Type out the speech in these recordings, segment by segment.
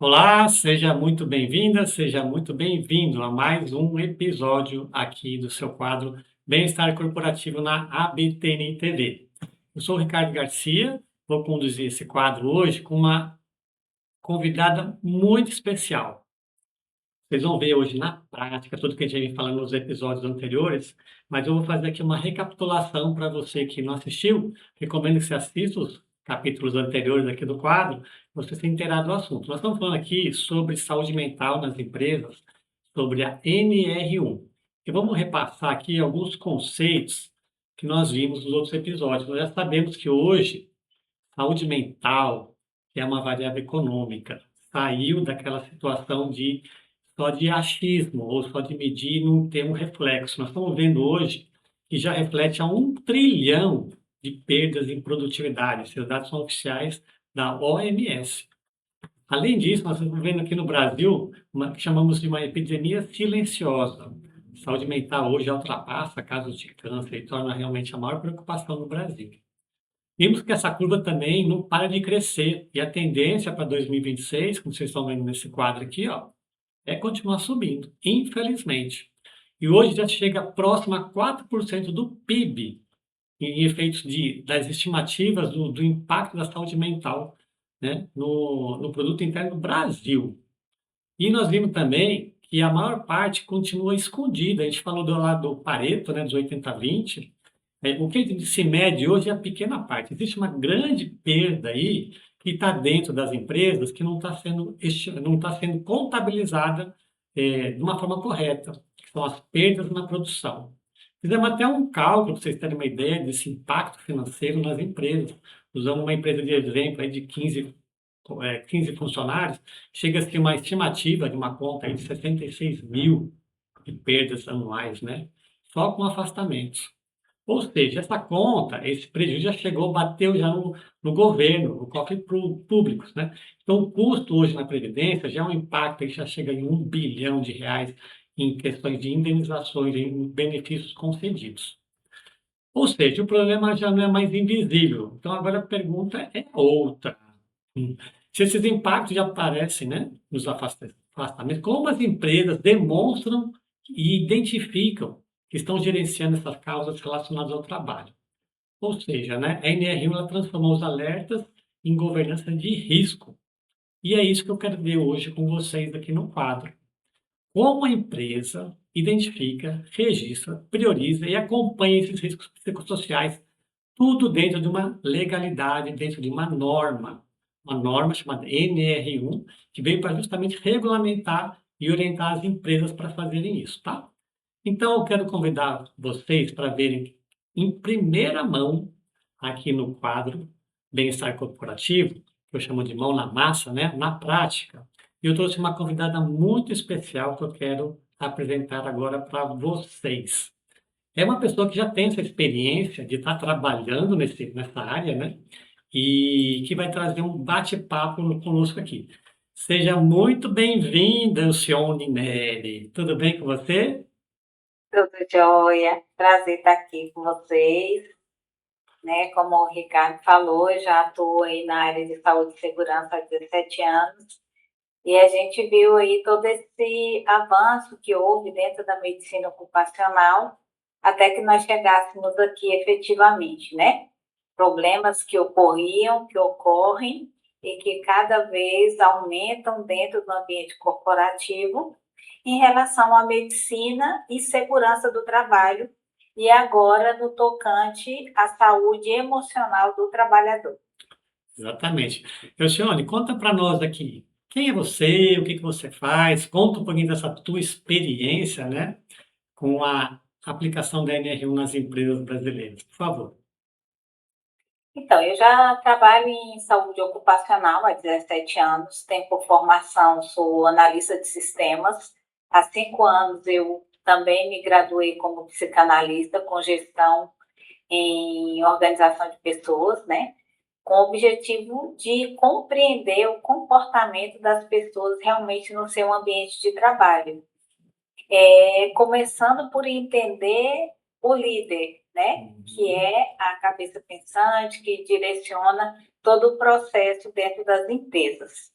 Olá, seja muito bem-vinda, seja muito bem-vindo a mais um episódio aqui do seu quadro Bem-Estar Corporativo na ABTN TV. Eu sou o Ricardo Garcia, vou conduzir esse quadro hoje com uma convidada muito especial. Vocês vão ver hoje na prática tudo que a gente vem falando nos episódios anteriores, mas eu vou fazer aqui uma recapitulação para você que não assistiu. Recomendo que você assista os capítulos anteriores aqui do quadro, para você se inteirar do assunto. Nós estamos falando aqui sobre saúde mental nas empresas, sobre a NR1. E vamos repassar aqui alguns conceitos que nós vimos nos outros episódios. Nós já sabemos que hoje, saúde mental, que é uma variável econômica, saiu daquela situação de só de achismo ou só de medir e não ter um reflexo. Nós estamos vendo hoje que já reflete a 1 trilhão de perdas em produtividade. Esses dados são oficiais da OMS. Além disso, nós estamos vendo aqui no Brasil uma que chamamos de uma epidemia silenciosa. Saúde mental hoje já ultrapassa casos de câncer e torna realmente a maior preocupação no Brasil. Vimos que essa curva também não para de crescer e a tendência para 2026, como vocês estão vendo nesse quadro aqui, ó, é continuar subindo, infelizmente. E hoje já chega próximo a 4% do PIB em efeitos das estimativas do impacto da saúde mental, né, no produto interno do Brasil. E nós vimos também que a maior parte continua escondida. A gente falou do lado do Pareto, né, dos 80-20. O que se mede hoje é a pequena parte. Existe uma grande perda aí que está dentro das empresas que não está sendo contabilizada de uma forma correta, que são as perdas na produção. Fizemos até um cálculo, para vocês terem uma ideia desse impacto financeiro nas empresas. Usamos uma empresa de exemplo aí de 15 funcionários, chega a ser uma estimativa de uma conta aí de 66 mil de perdas anuais, né? Só com afastamentos. Ou seja, essa conta, esse prejuízo já chegou, bateu já no governo, no cofre público, né? Então, o custo hoje na Previdência já é um impacto que já chega em R$ 1 bilhão em questões de indenizações, em benefícios concedidos. Ou seja, o problema já não é mais invisível. Então, agora a pergunta é outra. Hum. Se esses impactos já aparecem, né, nos afastamentos, como as empresas demonstram e identificam que estão gerenciando essas causas relacionadas ao trabalho? Ou seja, né, a NR1 ela transformou os alertas em governança de risco. E é isso que eu quero ver hoje com vocês aqui no quadro. Como a empresa identifica, registra, prioriza e acompanha esses riscos psicossociais, tudo dentro de uma legalidade, dentro de uma norma chamada NR1, que veio para justamente regulamentar e orientar as empresas para fazerem isso, tá? Então, eu quero convidar vocês para verem em primeira mão, aqui no quadro Bem-Estar Corporativo, que eu chamo de mão na massa, né? Na prática. E eu trouxe uma convidada muito especial que eu quero apresentar agora para vocês. É uma pessoa que já tem essa experiência de estar trabalhando nessa área, né? E que vai trazer um bate-papo conosco aqui. Seja muito bem-vinda, Alcione Neri. Tudo bem com você? Tudo jóia, prazer estar aqui com vocês, né? Como o Ricardo falou, eu já estou aí na área de saúde e segurança há 17 anos e a gente viu aí todo esse avanço que houve dentro da medicina ocupacional até que nós chegássemos aqui efetivamente, né? Problemas que ocorriam, que ocorrem e que cada vez aumentam dentro do ambiente corporativo em relação à medicina e segurança do trabalho, e agora no tocante à saúde emocional do trabalhador. Exatamente. Alcione, conta para nós aqui, quem é você, o que que você faz? Conta um pouquinho dessa tua experiência, né, com a aplicação da NR1 nas empresas brasileiras, por favor. Então, eu já trabalho em saúde ocupacional há 17 anos, tenho por formação, sou analista de sistemas. Há 5 anos eu também me graduei como psicanalista com gestão em organização de pessoas, né? Com o objetivo de compreender o comportamento das pessoas realmente no seu ambiente de trabalho. Começando por entender o líder, né? Que Uhum. é a cabeça pensante, que direciona todo o processo dentro das empresas.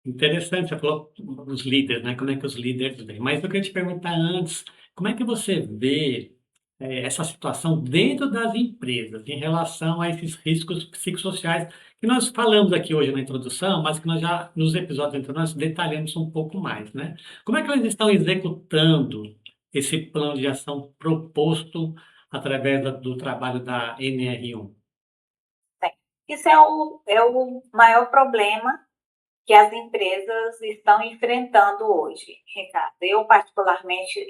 Interessante, você falou dos líderes, né? Como é que os líderes veem. Mas eu queria te perguntar antes, como é que você vê essa situação dentro das empresas em relação a esses riscos psicossociais que nós falamos aqui hoje na introdução, mas que nós já, nos episódios anteriores, detalhamos um pouco mais, né? Como é que eles estão executando esse plano de ação proposto através do trabalho da NR1? Isso é o maior problema que as empresas estão enfrentando hoje, Ricardo. Eu, particularmente,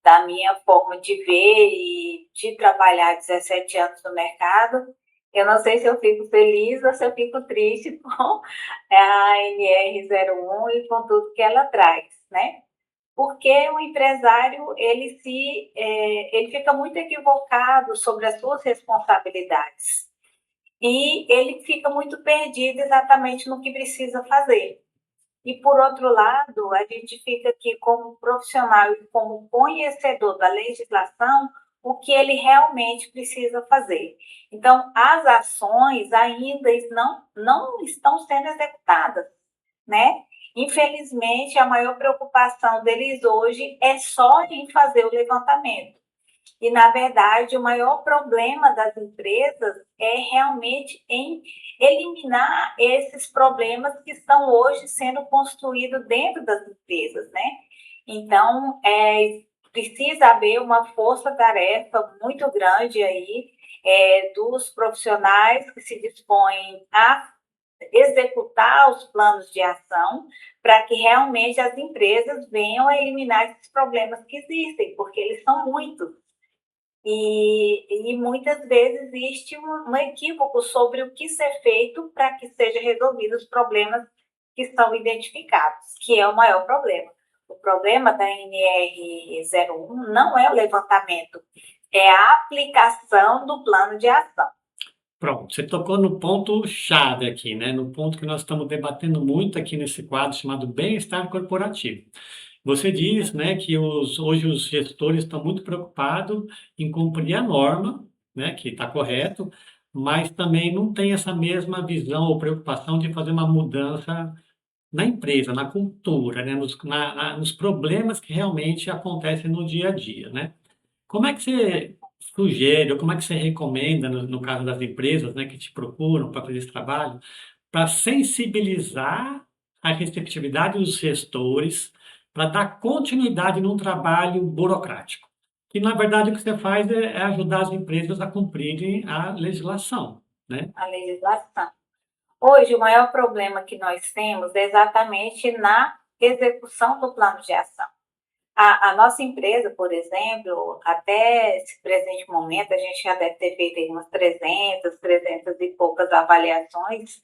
da minha forma de ver e de trabalhar 17 anos no mercado, eu não sei se eu fico feliz ou se eu fico triste com a NR01 e com tudo que ela traz, né? Porque o empresário, ele fica muito equivocado sobre as suas responsabilidades e ele fica muito perdido exatamente no que precisa fazer. E, por outro lado, a gente fica aqui como profissional e como conhecedor da legislação, o que ele realmente precisa fazer. Então, as ações ainda não estão sendo executadas, né? Infelizmente, a maior preocupação deles hoje é só em fazer o levantamento. E, na verdade, o maior problema das empresas é realmente em eliminar esses problemas que estão hoje sendo construídos dentro das empresas, né? Então, precisa haver uma força-tarefa muito grande aí dos profissionais que se dispõem a executar os planos de ação para que realmente as empresas venham a eliminar esses problemas que existem, porque eles são muitos. E muitas vezes existe um equívoco sobre o que ser feito para que sejam resolvidos os problemas que são identificados, que é o maior problema. O problema da NR01 não é o levantamento, é a aplicação do plano de ação. Pronto, você tocou no ponto chave aqui, né? No ponto que nós estamos debatendo muito aqui nesse quadro chamado bem-estar corporativo. Você diz, né, que hoje os gestores estão muito preocupados em cumprir a norma, né, que está correto, mas também não tem essa mesma visão ou preocupação de fazer uma mudança na empresa, na cultura, né, nos problemas que realmente acontecem no dia a dia, né? Como é que você sugere, ou como é que você recomenda, no caso das empresas, né, que te procuram para fazer esse trabalho, para sensibilizar a receptividade dos gestores, para dar continuidade num trabalho burocrático? Que, na verdade, o que você faz é ajudar as empresas a cumprirem a legislação, né? A legislação. Hoje, o maior problema que nós temos é exatamente na execução do plano de ação. A nossa empresa, por exemplo, até esse presente momento, a gente já deve ter feito umas 300 e poucas avaliações,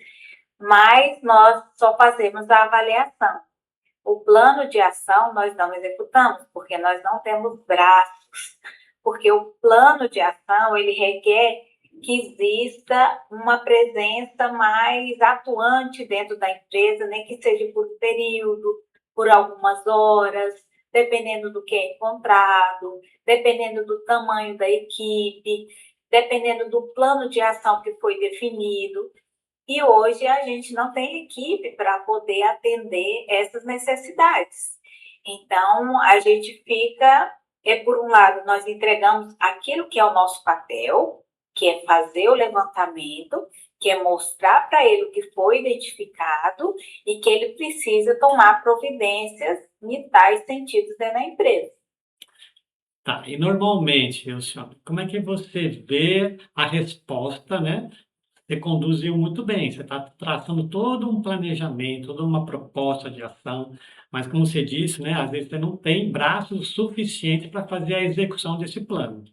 mas nós só fazemos a avaliação. O plano de ação nós não executamos, porque nós não temos braços, porque o plano de ação ele requer que exista uma presença mais atuante dentro da empresa, nem que seja por um período, por algumas horas, dependendo do que é encontrado, dependendo do tamanho da equipe, dependendo do plano de ação que foi definido. E hoje a gente não tem equipe para poder atender essas necessidades. Então, a gente fica, por um lado, nós entregamos aquilo que é o nosso papel, que é fazer o levantamento, que é mostrar para ele o que foi identificado e que ele precisa tomar providências em tais sentidos dentro da empresa. Tá, e normalmente, Alcione, como é que você vê a resposta, né? Você conduziu muito bem, você está traçando todo um planejamento, toda uma proposta de ação, mas como você disse, né, às vezes você não tem braços suficientes para fazer a execução desse plano,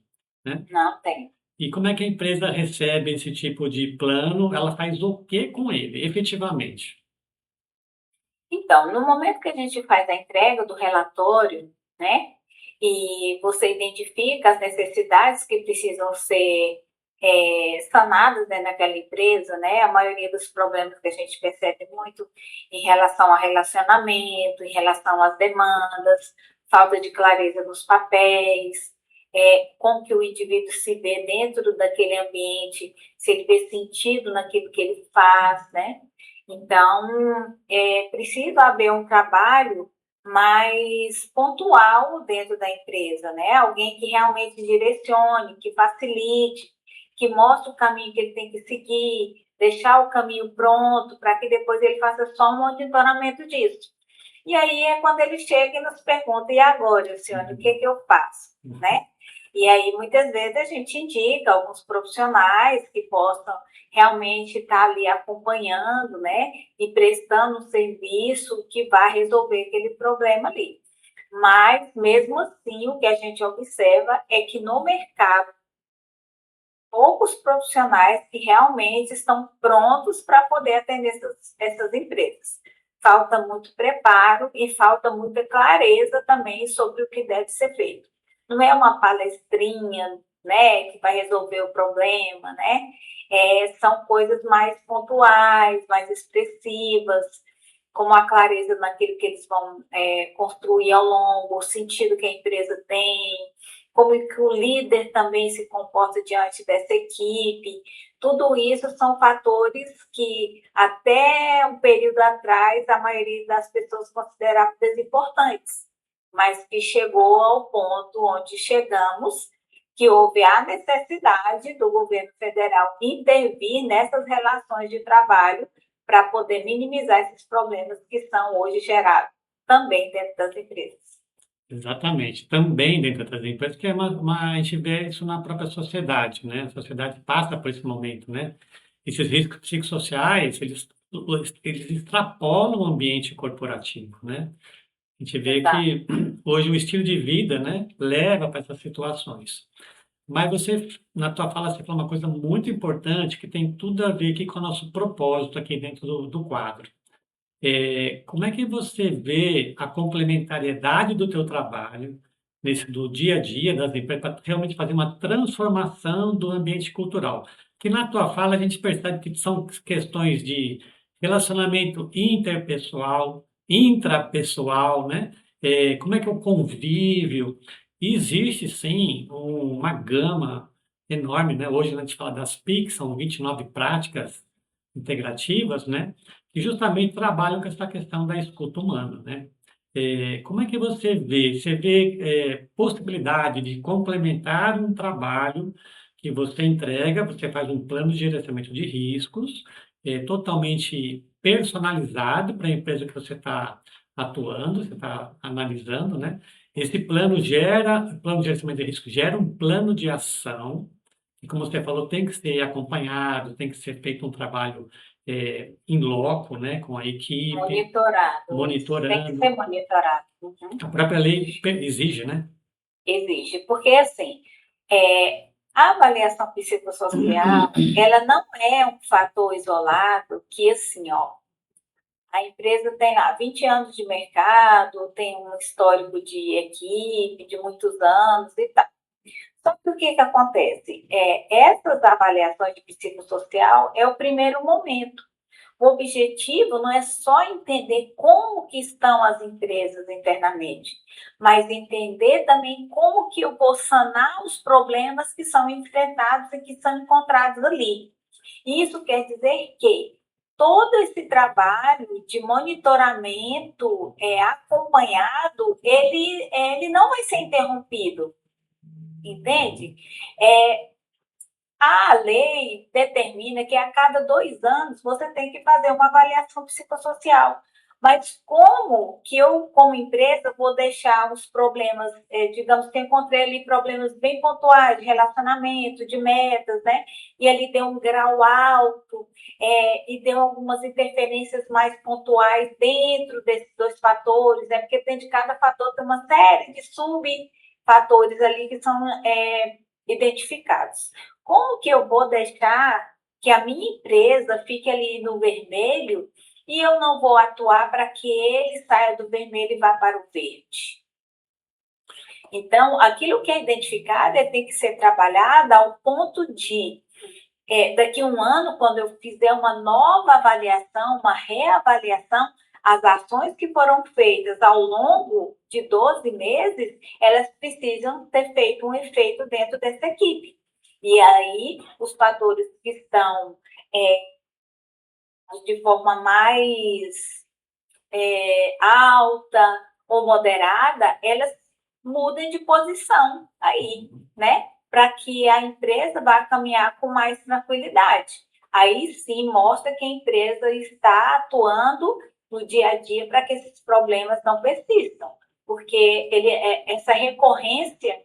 né? Não tem. E como é que a empresa recebe esse tipo de plano? Ela faz o que com ele, efetivamente? Então, no momento que a gente faz a entrega do relatório, né, e você identifica as necessidades que precisam ser sanadas, né, naquela empresa, né, a maioria dos problemas que a gente percebe muito em relação ao relacionamento, em relação às demandas, falta de clareza nos papéis, como que o indivíduo se vê dentro daquele ambiente, se ele vê sentido naquilo que ele faz, né? Então, é preciso haver um trabalho mais pontual dentro da empresa, né? Alguém que realmente direcione, que facilite, que mostre o caminho que ele tem que seguir, deixar o caminho pronto para que depois ele faça só um monitoramento disso. E aí é quando ele chega e nos pergunta: e agora, Luciane, o que eu faço? Né? E aí, muitas vezes, a gente indica alguns profissionais que possam realmente estar ali acompanhando, né? E prestando um serviço que vai resolver aquele problema ali. Mas, mesmo assim, o que a gente observa é que no mercado, poucos profissionais que realmente estão prontos para poder atender essas empresas. Falta muito preparo e falta muita clareza também sobre o que deve ser feito. Não é uma palestrinha, né, que vai resolver o problema, né? São coisas mais pontuais, mais expressivas, como a clareza naquilo que eles vão construir ao longo, o sentido que a empresa tem, como que o líder também se comporta diante dessa equipe. Tudo isso são fatores que, até um período atrás, a maioria das pessoas considerava desimportantes, mas que chegou ao ponto onde chegamos, que houve a necessidade do governo federal intervir nessas relações de trabalho para poder minimizar esses problemas que são hoje gerados também dentro das empresas. Exatamente. Também dentro das empresas, que é a gente vê isso na própria sociedade, né? A sociedade passa por esse momento, né? Esses riscos psicossociais, eles extrapolam o ambiente corporativo, né? A gente vê Exato. que hoje o estilo de vida, né, leva para essas situações. Mas você, na tua fala, você falou uma coisa muito importante que tem tudo a ver aqui com o nosso propósito aqui dentro do quadro. Como é que você vê a complementariedade do teu trabalho, do dia a dia das empresas, para realmente fazer uma transformação do ambiente cultural? Que na tua fala a gente percebe que são questões de relacionamento interpessoal, intrapessoal, né? Como é que é o convívio? E existe, sim, uma gama enorme, né? Hoje a gente fala das PIC, são 29 práticas integrativas, né? Que justamente trabalham com essa questão da escuta humana, né? Como é que você vê? Você vê possibilidade de complementar um trabalho que você entrega, você faz um plano de gerenciamento de riscos, totalmente personalizado para a empresa que você está atuando, você está analisando, né? Esse plano de gerenciamento de riscos gera um plano de ação, e como você falou, tem que ser acompanhado, tem que ser feito um trabalho em loco, né, com a equipe, Monitorado, isso. Tem que ser monitorando. monitorado. Uhum. A própria lei exige, né? Exige, porque assim, a avaliação psicossocial, ela não é um fator isolado que assim, ó, a empresa tem lá 20 anos de mercado, tem um histórico de equipe de muitos anos e tal. Só que o que acontece? Essas avaliações de psicossocial é o primeiro momento. O objetivo não é só entender como que estão as empresas internamente, mas entender também como que eu vou sanar os problemas que são enfrentados e que são encontrados ali. Isso quer dizer que todo esse trabalho de monitoramento acompanhado, ele não vai ser interrompido, entende? É, a lei determina que a cada 2 anos você tem que fazer uma avaliação psicossocial. Mas como que eu, como empresa, vou deixar os problemas, digamos que eu encontrei ali problemas bem pontuais de relacionamento, de metas, né? E ali deu um grau alto, e deu algumas interferências mais pontuais dentro desses dois fatores, né? Porque dentro de cada fator tem uma série de subfatores ali que são identificados. Como que eu vou deixar que a minha empresa fique ali no vermelho e eu não vou atuar para que ele saia do vermelho e vá para o verde? Então, aquilo que é identificado tem que ser trabalhado ao ponto de, daqui a um ano, quando eu fizer uma nova avaliação, uma reavaliação, as ações que foram feitas ao longo de 12 meses, elas precisam ter feito um efeito dentro dessa equipe. E aí, os fatores que estão de forma mais alta ou moderada, elas mudem de posição aí, né? Para que a empresa vá caminhar com mais tranquilidade. Aí sim mostra que a empresa está atuando no dia a dia para que esses problemas não persistam, porque essa recorrência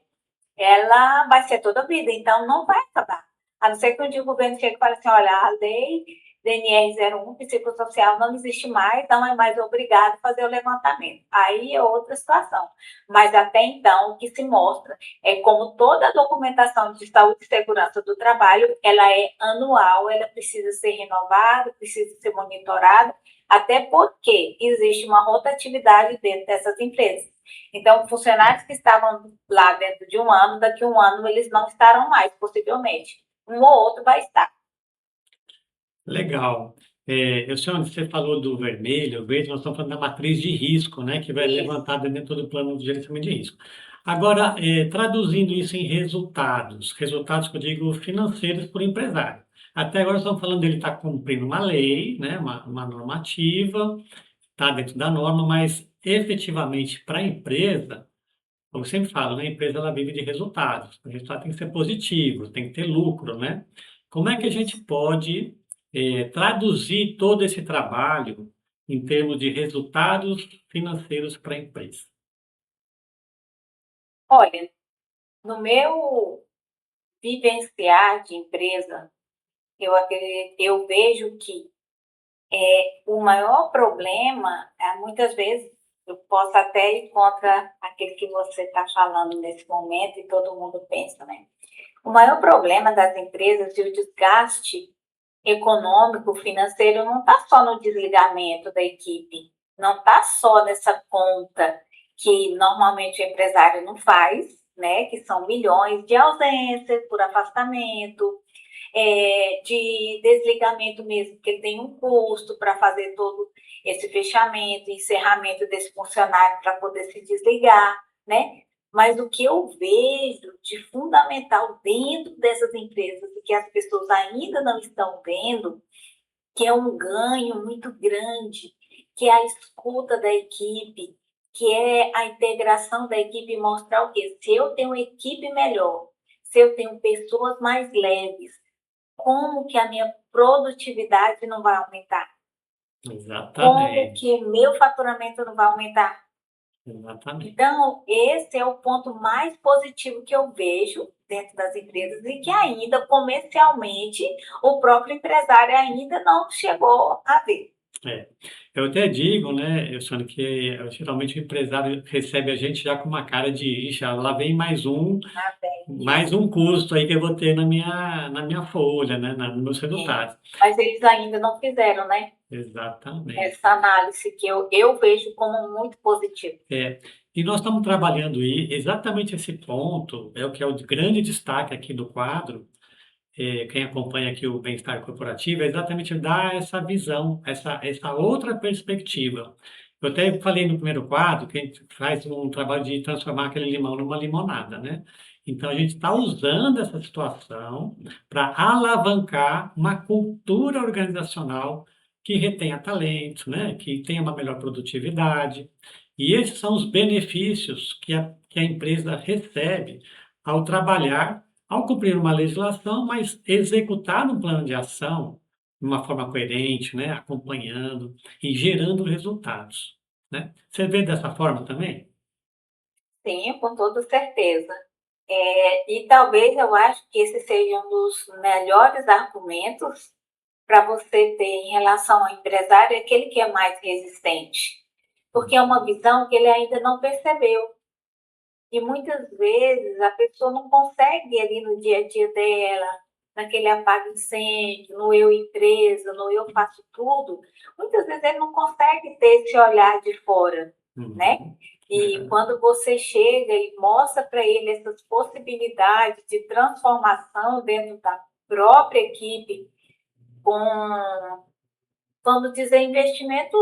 ela vai ser toda a vida, então não vai acabar. A não ser que um dia o governo chegue e fale assim, olha, a lei DNR 01, psicossocial, não existe mais, não é mais obrigado a fazer o levantamento. Aí é outra situação. Mas até então, o que se mostra é como toda a documentação de saúde e segurança do trabalho, ela é anual, ela precisa ser renovada, precisa ser monitorada, até porque existe uma rotatividade dentro dessas empresas. Então, funcionários que estavam lá dentro de um ano, daqui a um ano eles não estarão mais, possivelmente. Um ou outro vai estar. Legal. Você falou do vermelho, o verde, nós estamos falando da matriz de risco, né, que vai Isso. levantada dentro do plano de gerenciamento de risco. Agora, traduzindo isso em resultados, resultados que eu digo financeiros por empresário. Até agora estamos falando dele estar cumprindo uma lei, né, uma normativa, está dentro da norma, mas efetivamente para a empresa, como eu sempre falo, né, a empresa ela vive de resultados. O resultado tem que ser positivo, tem que ter lucro, né? Como é que a gente pode traduzir todo esse trabalho em termos de resultados financeiros para a empresa? Olha, no meu vivenciar de empresa, eu vejo que o maior problema, muitas vezes, eu posso até ir contra aquele que você está falando nesse momento e todo mundo pensa, né? O maior problema das empresas e o desgaste econômico, financeiro, não está só no desligamento da equipe, não está só nessa conta que normalmente o empresário não faz, né? Que são milhões de ausências por afastamento, de desligamento mesmo, porque tem um custo para fazer todo esse fechamento, encerramento desse funcionário para poder se desligar, né? Mas o que eu vejo de fundamental dentro dessas empresas e que as pessoas ainda não estão vendo, que é um ganho muito grande, que é a escuta da equipe, que é a integração da equipe, mostrar o quê? Se eu tenho uma equipe melhor, se eu tenho pessoas mais leves, como que a minha produtividade não vai aumentar? Como Exatamente, que o meu faturamento não vai aumentar? exatamente. Então, esse é o ponto mais positivo que eu vejo dentro das empresas e que ainda comercialmente o próprio empresário ainda não chegou a ver. É. Eu até digo, né, Sônia, que geralmente o empresário recebe a gente já com uma cara de, ixi, lá vem Ah, bem, mais isso. um custo aí que eu vou ter na minha folha, né, nos meus É. resultados. Mas eles ainda não fizeram, né? Exatamente. Essa análise que eu vejo como muito positiva. É, e nós estamos trabalhando aí, exatamente esse ponto, é o que é o grande destaque aqui do quadro, quem acompanha aqui o bem-estar corporativo, é exatamente dar essa visão, essa outra perspectiva. Eu até falei no primeiro quadro que a gente faz um trabalho de transformar aquele limão numa limonada, né? Então, a gente está usando essa situação para alavancar uma cultura organizacional que retenha talento, né? Que tenha uma melhor produtividade. E esses são os benefícios que a empresa recebe ao trabalhar, ao cumprir uma legislação, mas executar um plano de ação de uma forma coerente, né? Acompanhando e gerando resultados, né? Você vê dessa forma também? Sim, com toda certeza. E talvez eu acho que esse seja um dos melhores argumentos para você ter em relação ao empresário, aquele que é mais resistente. Porque é uma visão que ele ainda não percebeu. E muitas vezes a pessoa não consegue ali no dia a dia dela, naquele apaga incêndio, no eu empresa, no eu faço tudo. Muitas vezes ele não consegue ter esse olhar de fora, né? Uhum. E É, quando você chega e mostra para ele essas possibilidades de transformação dentro da própria equipe, com, vamos dizer, investimento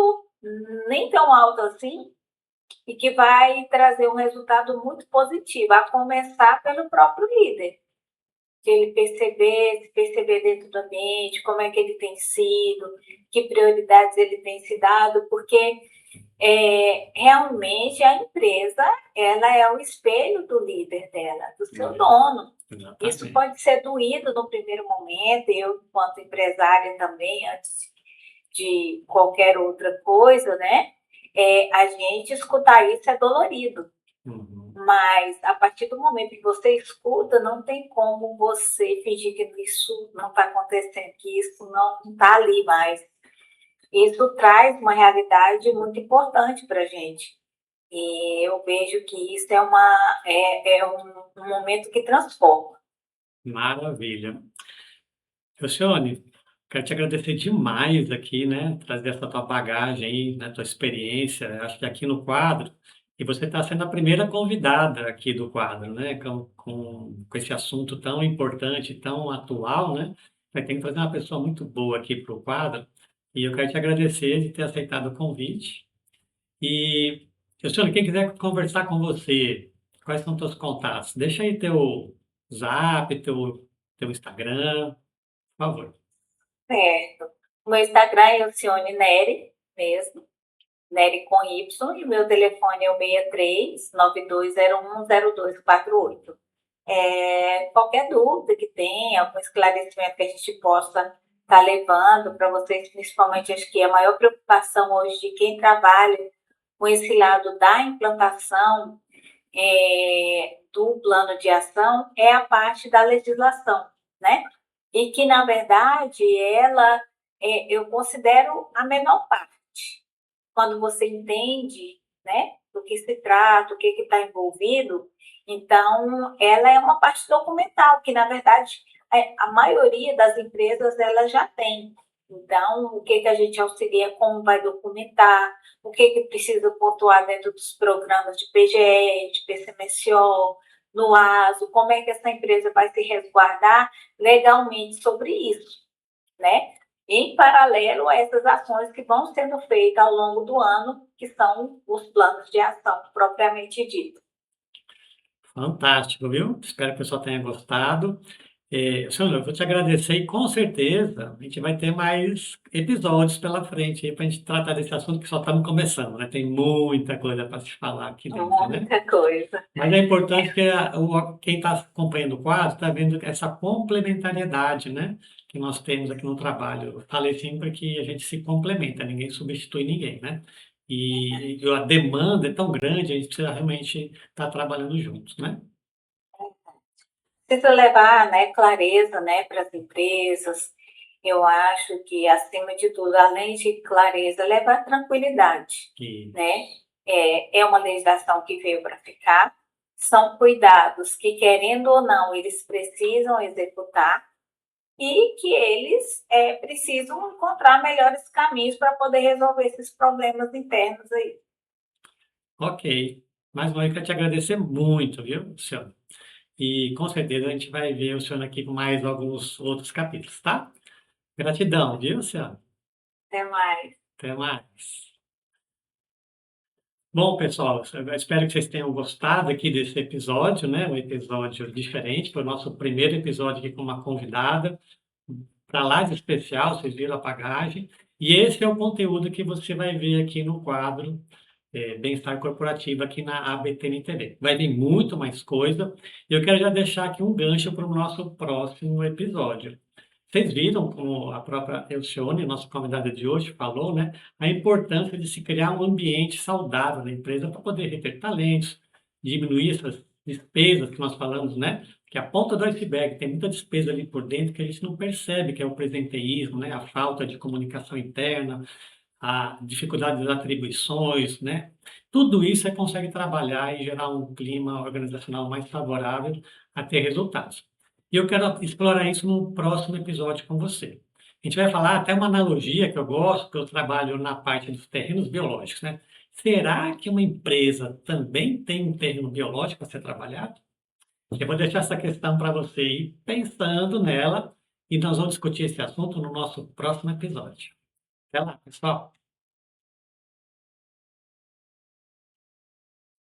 nem tão alto assim, e que vai trazer um resultado muito positivo, a começar pelo próprio líder. de ele se perceber dentro do ambiente, como é que ele tem sido, que prioridades ele tem se dado, porque realmente a empresa ela é o espelho do líder dela, do seu dono. Isso Exatamente. pode ser doído no primeiro momento, eu, enquanto empresária também, antes de qualquer outra coisa, né? A gente escutar isso é dolorido. Uhum. Mas a partir do momento que você escuta, não tem como você fingir que isso não está acontecendo, que isso não está ali mais. Isso traz uma realidade muito importante para a gente. E eu vejo que isso é um momento que transforma. Maravilha. Alcione, quero te agradecer demais aqui, né? Trazer essa tua bagagem aí, né? Tua experiência, acho que aqui no quadro. E você está sendo a primeira convidada aqui do quadro, né? Com esse assunto tão importante, tão atual, né? Vai ter que trazer uma pessoa muito boa aqui para o quadro. E eu quero te agradecer de ter aceitado o convite. E, Alcione, quem quiser conversar com você, quais são teus contatos? Deixa aí teu Zap, teu Instagram, por favor. Certo. O meu Instagram é Alcione Neri, mesmo, Neri com Y, e o meu telefone é o 63 92010248. Qualquer dúvida que tenha, algum esclarecimento que a gente possa estar levando para vocês, principalmente acho que a maior preocupação hoje de quem trabalha com esse lado da implantação do plano de ação é a parte da legislação, né? E que, na verdade, eu considero a menor parte. Quando você entende, né, do que se trata, o que está envolvido, então ela é uma parte documental, que, na verdade, a maioria das empresas ela já tem. Então, o que a gente auxilia, como vai documentar, o que precisa pontuar dentro dos programas de PGE, de PCMSO, no ASO, como é que essa empresa vai se resguardar legalmente sobre isso, né? Em paralelo a essas ações que vão sendo feitas ao longo do ano, que são os planos de ação propriamente dito. Fantástico, viu? Espero que o pessoal tenha gostado. Sandra, eu vou te agradecer e com certeza a gente vai ter mais episódios pela frente aí para a gente tratar desse assunto que só estamos começando, né? Tem muita coisa para se falar aqui dentro, né? Muita coisa. Mas é importante que quem está acompanhando o quadro está vendo essa complementariedade, né? Que nós temos aqui no trabalho. Eu falei sempre que a gente se complementa, ninguém substitui ninguém, né? E a demanda é tão grande, a gente precisa realmente estar trabalhando juntos, né? Precisa levar, né, clareza, né, para as empresas. Eu acho que, acima de tudo, além de clareza, levar tranquilidade, E, né? É uma legislação que veio para ficar, são cuidados que, querendo ou não, eles precisam executar e que eles precisam encontrar melhores caminhos para poder resolver esses problemas internos aí. ok. Mais uma vez, quero te agradecer muito, viu, Luciano? E com certeza a gente vai ver o senhor aqui com mais alguns outros capítulos, tá? Gratidão, viu, Luciano? Até mais. Até mais. Bom, pessoal, eu espero que vocês tenham gostado aqui desse episódio, né? Um episódio diferente, foi o nosso primeiro episódio aqui com uma convidada, para lá de especial, vocês viram a bagagem. E esse é o conteúdo que você vai ver aqui no quadro Bem-Estar Corporativo aqui na ABTN TV. Vai vir muito mais coisa. E eu quero já deixar aqui um gancho para o nosso próximo episódio. Vocês viram, como a própria Elcione, nossa convidada de hoje, falou, né, a importância de se criar um ambiente saudável na empresa para poder reter talentos, diminuir essas despesas que nós falamos, né? Que a ponta do iceberg tem muita despesa ali por dentro que a gente não percebe, que é o presenteísmo, né? A falta de comunicação interna, a dificuldade das atribuições, né? Tudo isso você consegue trabalhar e gerar um clima organizacional mais favorável a ter resultados. E eu quero explorar isso no próximo episódio com você. A gente vai falar até uma analogia que eu gosto, que eu trabalho na parte dos terrenos biológicos, né? Será que uma empresa também tem um terreno biológico para ser trabalhado? Eu vou deixar essa questão para você ir pensando nela e nós vamos discutir esse assunto no nosso próximo episódio. Até lá, pessoal!